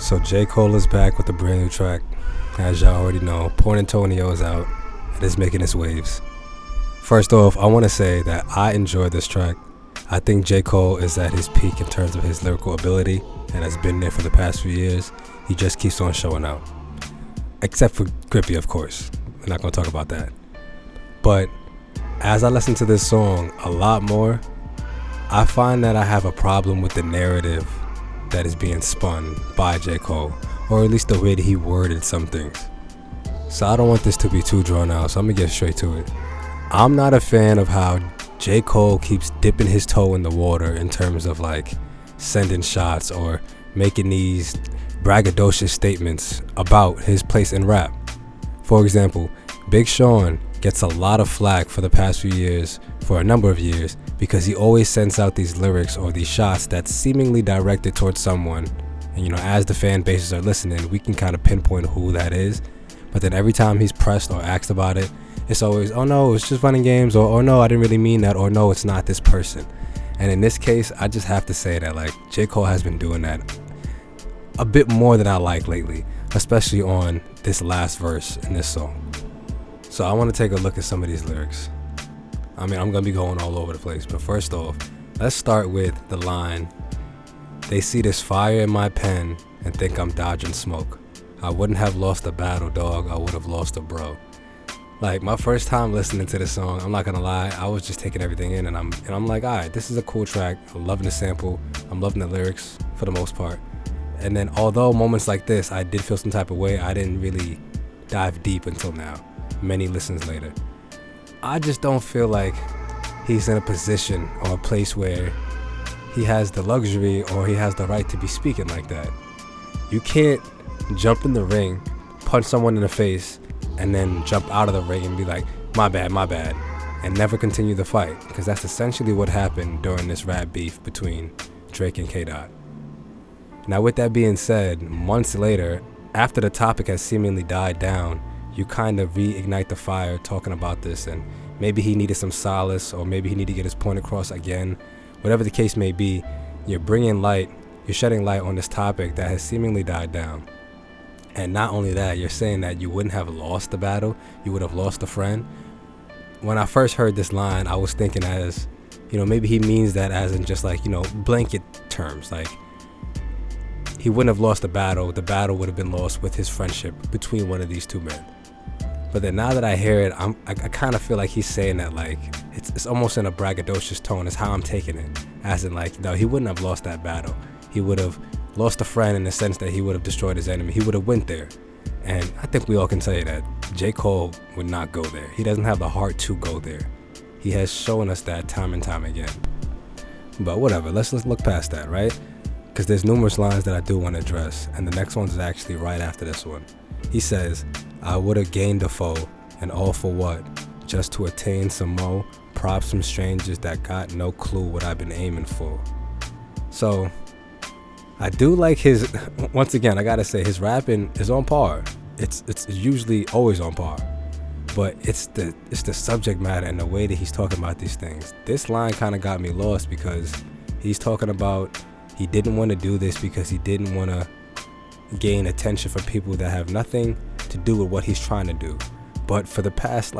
So J. Cole is back with a brand new track. As y'all already know, Point Antonio is out and is making its waves. First off, I want to say that I enjoyed this track. I think J. Cole is at his peak in terms of his lyrical ability and has been there for the past few years. He just keeps on showing out. Except for Grippy, of course. We're not going to talk about that. But as I listen to this song a lot more, I find that I have a problem with the narrative that is being spun by J. Cole, or at least the way that he worded some things. So I don't want this to be too drawn out, so I'm gonna get straight to it. I'm not a fan of how J. Cole keeps dipping his toe in the water in terms of like sending shots or making these braggadocious statements about his place in rap. For example, Big Sean gets a lot of flack for the past few years, for a number of years, because he always sends out these lyrics or these shots that's seemingly directed towards someone. And as the fan bases are listening, we can kind of pinpoint who that is. But then every time he's pressed or asked about it, it's always, oh no, it's just running games, or oh no, I didn't really mean that, or no, it's not this person. And in this case, I just have to say that like J. Cole has been doing that a bit more than I like lately, especially on this last verse in this song. So I want to take a look at some of these lyrics. I mean, I'm going to be going all over the place, but first off, let's start with the line, "They see this fire in my pen and think I'm dodging smoke. I wouldn't have lost a battle, dog, I would have lost a bro." Like, my first time listening to this song, I'm not going to lie, I was just taking everything in, and I'm like, all right, this is a cool track. I'm loving the sample. I'm loving the lyrics for the most part. And then although moments like this, I did feel some type of way, I didn't really dive deep until now, many listens later. I just don't feel like he's in a position or a place where he has the luxury or he has the right to be speaking like that. You can't jump in the ring, punch someone in the face, and then jump out of the ring and be like, my bad, and never continue the fight, because that's essentially what happened during this rap beef between Drake and K-Dot. Now, with that being said, months later, after the topic has seemingly died down, you kind of reignite the fire talking about this, and maybe he needed some solace, or maybe he needed to get his point across again. Whatever the case may be, you're shedding light on this topic that has seemingly died down. And not only that, you're saying that you wouldn't have lost the battle, you would have lost a friend. When I first heard this line, I was thinking as, maybe he means that as in just like, blanket terms, like he wouldn't have lost the battle would have been lost with his friendship between one of these two men. But then now that I hear it, I kind of feel like he's saying that like it's almost in a braggadocious tone is how I'm taking it. As in like, no, he wouldn't have lost that battle. He would have lost a friend in the sense that he would have destroyed his enemy. He would have went there. And I think we all can say that J. Cole would not go there. He doesn't have the heart to go there. He has shown us that time and time again. But whatever, let's look past that, right? Because there's numerous lines that I do want to address, and the next one is actually right after this one. He says, "I would have gained a foe, and all for what? Just to attain some more props from strangers that got no clue what I've been aiming for." So, I do like his, once again, I gotta say, his rapping is on par. It's usually always on par. But it's the subject matter and the way that he's talking about these things. This line kind of got me lost because he's talking about he didn't want to do this because he didn't want to gain attention from people that have nothing to do with what he's trying to do. But for the past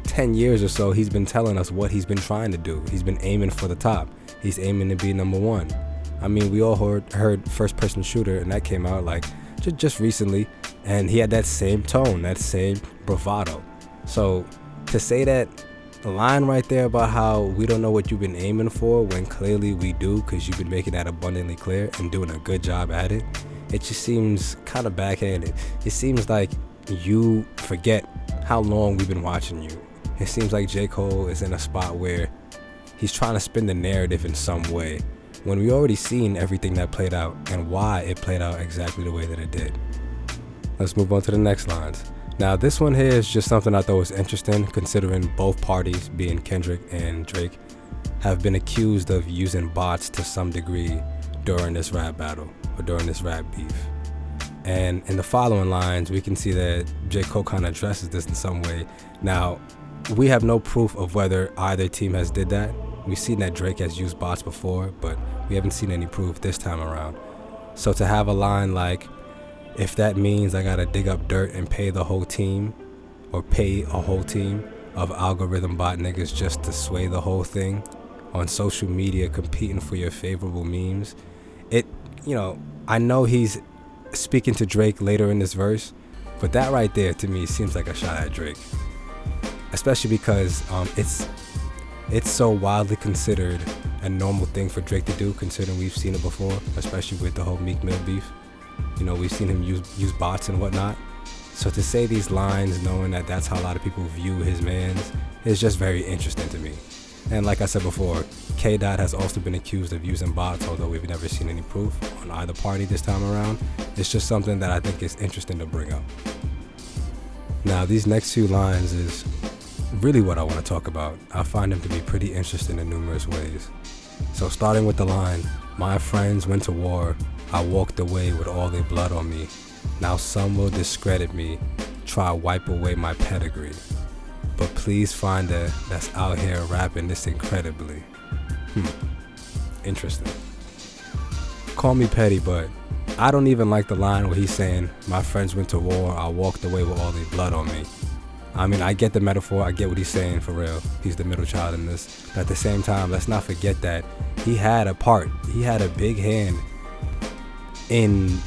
10 years or so, he's been telling us what he's been trying to do. He's been aiming for the top. He's aiming to be number one. I mean, we all heard First Person Shooter, and that came out just recently, and he had that same tone, that same bravado. So to say that the line right there about how we don't know what you've been aiming for when clearly we do, because you've been making that abundantly clear and doing a good job at it, it just seems kind of backhanded. It seems like you forget how long we've been watching you. It seems like J. Cole is in a spot where he's trying to spin the narrative in some way when we already seen everything that played out and why it played out exactly the way that it did. Let's move on to the next lines. Now, this one here is just something I thought was interesting, considering both parties, being Kendrick and Drake, have been accused of using bots to some degree during this rap battle or during this rap beef. And in the following lines, we can see that J. Cole kind of addresses this in some way. Now, we have no proof of whether either team has did that. We've seen that Drake has used bots before, but we haven't seen any proof this time around. So to have a line like, if that means I gotta dig up dirt and pay the whole team, or pay a whole team of algorithm bot niggas just to sway the whole thing on social media competing for your favorable memes, I know he's speaking to Drake later in this verse, but that right there to me seems like a shot at Drake, especially because it's so widely considered a normal thing for Drake to do, considering we've seen it before, especially with the whole Meek Mill beef. We've seen him use bots and whatnot. So to say these lines knowing that that's how a lot of people view his mans is just very interesting to me. And like I said before, K-Dot has also been accused of using bots, although we've never seen any proof on either party this time around. It's just something that I think is interesting to bring up. Now, these next few lines is really what I want to talk about. I find them to be pretty interesting in numerous ways. So starting with the line, my friends went to war, I walked away with all their blood on me. Now some will discredit me, try wipe away my pedigree. But please find that's out here rapping this incredibly. Interesting. Call me petty, but I don't even like the line where he's saying, my friends went to war, I walked away with all their blood on me. I mean, I get the metaphor, I get what he's saying for real. He's the middle child in this. But at the same time, let's not forget that he had a big hand in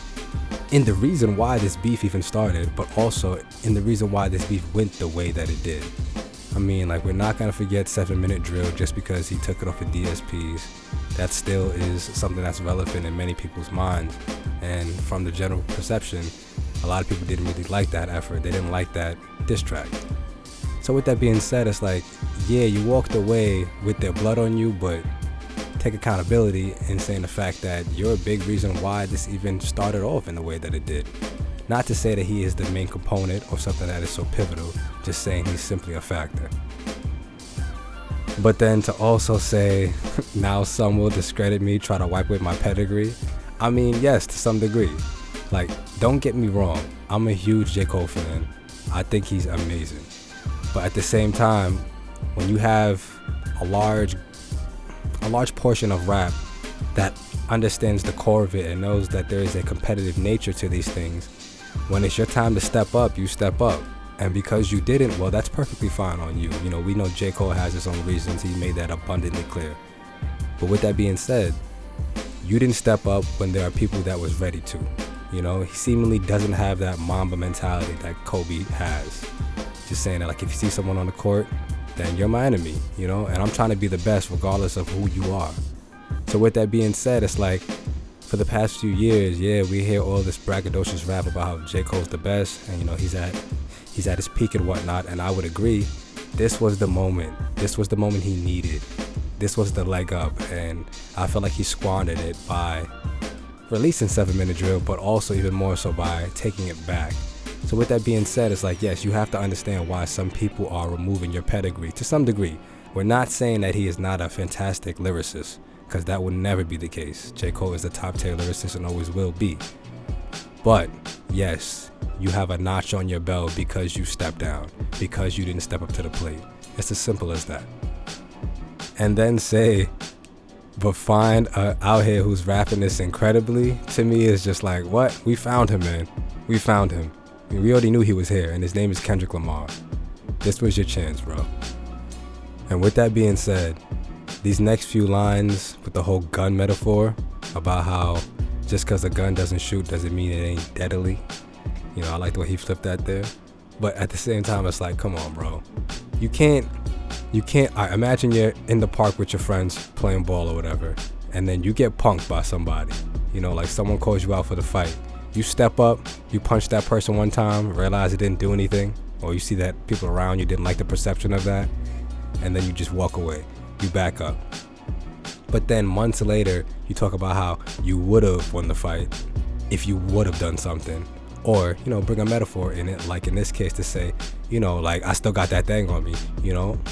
the reason why this beef even started, but also in the reason why this beef went the way that it did. I mean, like, we're not gonna forget 7 Minute Drill just because he took it off of DSPs. That still is something that's relevant in many people's minds. And from the general perception, a lot of people didn't really like that effort. They didn't like that diss track. So with that being said, it's like, yeah, you walked away with their blood on you, but take accountability in saying the fact that you're a big reason why this even started off in the way that it did. Not to say that he is the main component or something that is so pivotal, just saying he's simply a factor. But then to also say, now some will discredit me, try to wipe away my pedigree. I mean, yes, to some degree. Like, don't get me wrong, I'm a huge J. Cole fan. I think he's amazing. But at the same time, when you have a large portion of rap that understands the core of it and knows that there is a competitive nature to these things, when it's your time to step up, you step up. And because you didn't, well, that's perfectly fine on you. We know J. Cole has his own reasons. He made that abundantly clear. But with that being said, you didn't step up when there are people that was ready to. He seemingly doesn't have that Mamba mentality that Kobe has. Just saying that, like, if you see someone on the court, then you're my enemy, and I'm trying to be the best regardless of who you are. So with that being said, it's like, for the past few years, yeah, we hear all this braggadocious rap about how J. Cole's the best, and he's at his peak and whatnot, and I would agree. This was the moment. This was the moment he needed. This was the leg up, and I felt like he squandered it by releasing 7 Minute Drill, but also even more so by taking it back. So with that being said, it's like, yes, you have to understand why some people are removing your pedigree to some degree. We're not saying that he is not a fantastic lyricist, because that would never be the case. J. Cole is a top tier lyricist and always will be. But yes, you have a notch on your belt because you stepped down, because you didn't step up to the plate. It's as simple as that. And then say, but find out here who's rapping this incredibly, to me is just like, what? We found him, man. We found him. I mean, we already knew he was here, and his name is Kendrick Lamar. This was your chance, bro. And with that being said, these next few lines with the whole gun metaphor about how just because a gun doesn't shoot doesn't mean it ain't deadly. I like the way he flipped that there. But at the same time, it's like, come on, bro. You can't, I imagine you're in the park with your friends playing ball or whatever, and then you get punked by somebody. Like someone calls you out for the fight. You step up, you punch that person one time, realize it didn't do anything, or you see that people around you didn't like the perception of that, and then you just walk away. You back up. But then months later, you talk about how you would have won the fight if you would have done something. Or, bring a metaphor in it, like in this case to say, like, I still got that thing on me.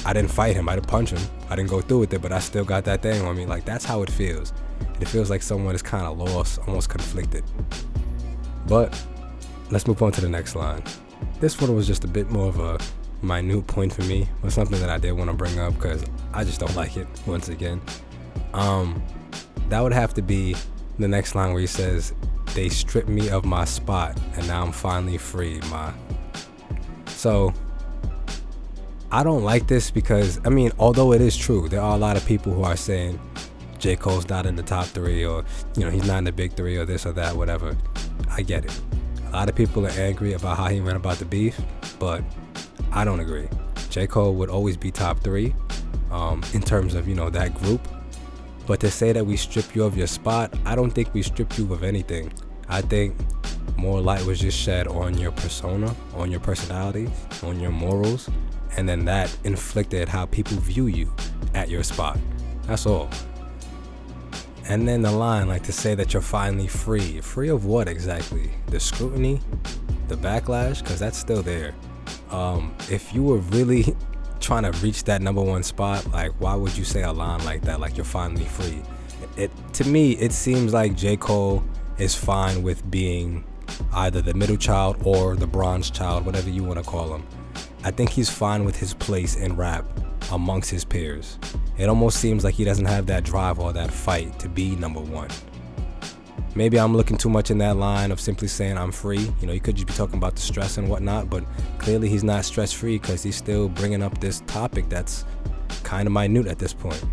I didn't fight him, I didn't punch him, I didn't go through with it, but I still got that thing on me. Like, that's how it feels. It feels like someone is kind of lost, almost conflicted. But let's move on to the next line. This one was just a bit more of a minute point for me, but something that I did want to bring up because I just don't like it once again. That would have to be, The next line where he says, "They stripped me of my spot, and now I'm finally free." So I don't like this because, I mean, although it is true, there are a lot of people who are saying J. Cole's not in the top 3, or, he's not in the big 3, or this or that, whatever. I get it. A lot of people are angry about how he went about the beef, but I don't agree. J. Cole would always be top 3 in terms of, that group. But to say that we strip you of your spot, I don't think we stripped you of anything. I think more light was just shed on your persona, on your personality, on your morals, and then that inflicted how people view you at your spot. That's all. And then the line, like, to say that you're finally free. Free of what exactly? The scrutiny? The backlash? Because that's still there. If you were really trying to reach that number 1 spot, like, why would you say a line like that, like you're finally free? To me, it seems like J. Cole is fine with being either the middle child or the bronze child, whatever you want to call him. I think he's fine with his place in rap amongst his peers. It almost seems like he doesn't have that drive or that fight to be number 1. Maybe I'm looking too much in that line of simply saying I'm free. He could just be talking about the stress and whatnot, but clearly he's not stress-free because he's still bringing up this topic that's kind of minute at this point.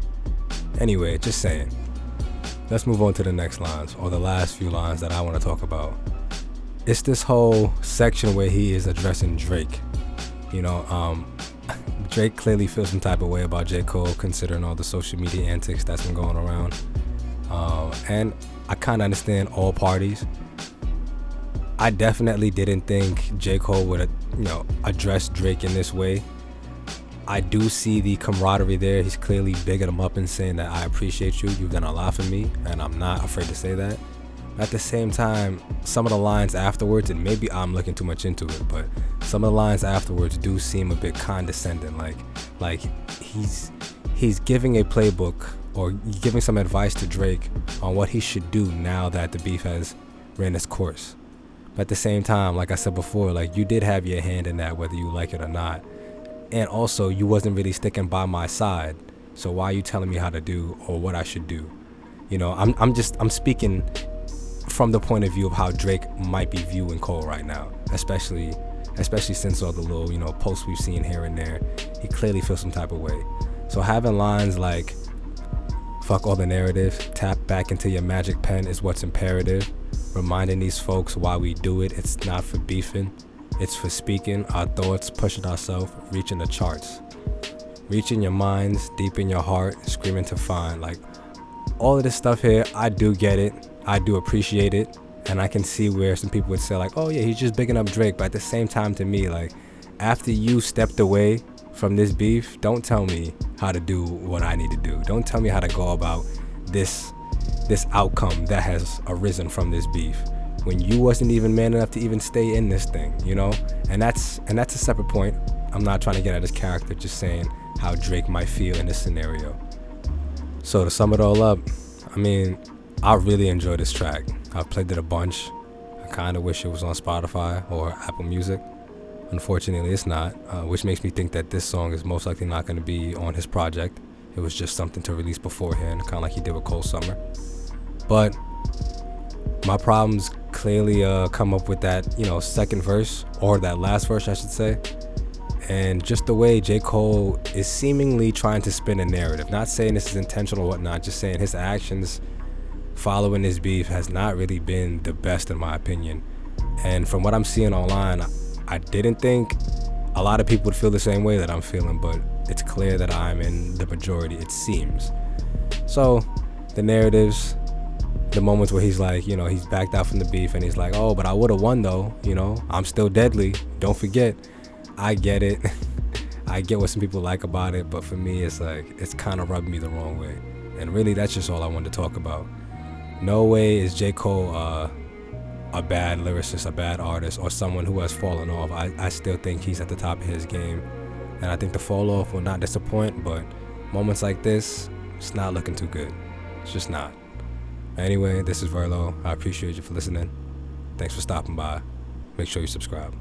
Anyway, just saying. Let's move on to the next lines, or the last few lines that I want to talk about. It's this whole section where he is addressing Drake. Drake clearly feels some type of way about J. Cole, considering all the social media antics that's been going around. And I kind of understand all parties. I definitely didn't think J. Cole would, address Drake in this way. I do see the camaraderie there. He's clearly bigging him up and saying that I appreciate you. You've done a lot for me, and I'm not afraid to say that. At the same time, some of the lines afterwards, and maybe I'm looking too much into it, but some of the lines afterwards do seem a bit condescending. Like he's giving a playbook or giving some advice to Drake on what he should do now that the beef has ran its course. But at the same time, like I said before, like, you did have your hand in that, whether you like it or not. And also, you wasn't really sticking by my side. So why are you telling me how to do or what I should do? I'm speaking from the point of view of how Drake might be viewing Cole right now, especially since all the little, posts we've seen here and there. He clearly feels some type of way. So having lines like, "Fuck all the narrative, tap back into your magic pen is what's imperative," reminding these folks why we do it, it's not for beefing, it's for speaking our thoughts, pushing ourselves, reaching the charts. Reaching your minds, deep in your heart, screaming to find. Like, all of this stuff here, I do get it, I do appreciate it, and I can see where some people would say like, oh yeah, he's just bigging up Drake. But at the same time, to me, like, after you stepped away from this beef, don't tell me how to do what I need to do. Don't tell me how to go about this outcome that has arisen from this beef, when you wasn't even man enough to even stay in this thing, and that's a separate point. I'm not trying to get at his character, just saying how Drake might feel in this scenario. So to sum it all up, I mean, I really enjoyed this track. I've played it a bunch. I kind of wish it was on Spotify or Apple Music. Unfortunately, it's not, which makes me think that this song is most likely not going to be on his project. It was just something to release beforehand, kind of like he did with Cold Summer. But my problems clearly come up with that, second verse, or that last verse, I should say. And just the way J. Cole is seemingly trying to spin a narrative. Not saying this is intentional or whatnot, just saying his actions following this beef has not really been the best in my opinion. And from what I'm seeing online, I didn't think a lot of people would feel the same way that I'm feeling, but it's clear that I'm in the majority, it seems. So the narratives, the moments where he's like, he's backed out from the beef and he's like, oh, but I would have won though, I'm still deadly, don't forget. I get it. I get what some people like about it, but for me, it's like, it's kind of rubbed me the wrong way. And really, that's just all I wanted to talk about. No way is J. Cole a bad lyricist, a bad artist, or someone who has fallen off. I still think he's at the top of his game. And I think the fall off will not disappoint, but moments like this, it's not looking too good. It's just not. Anyway, this is Verlo. I appreciate you for listening. Thanks for stopping by. Make sure you subscribe.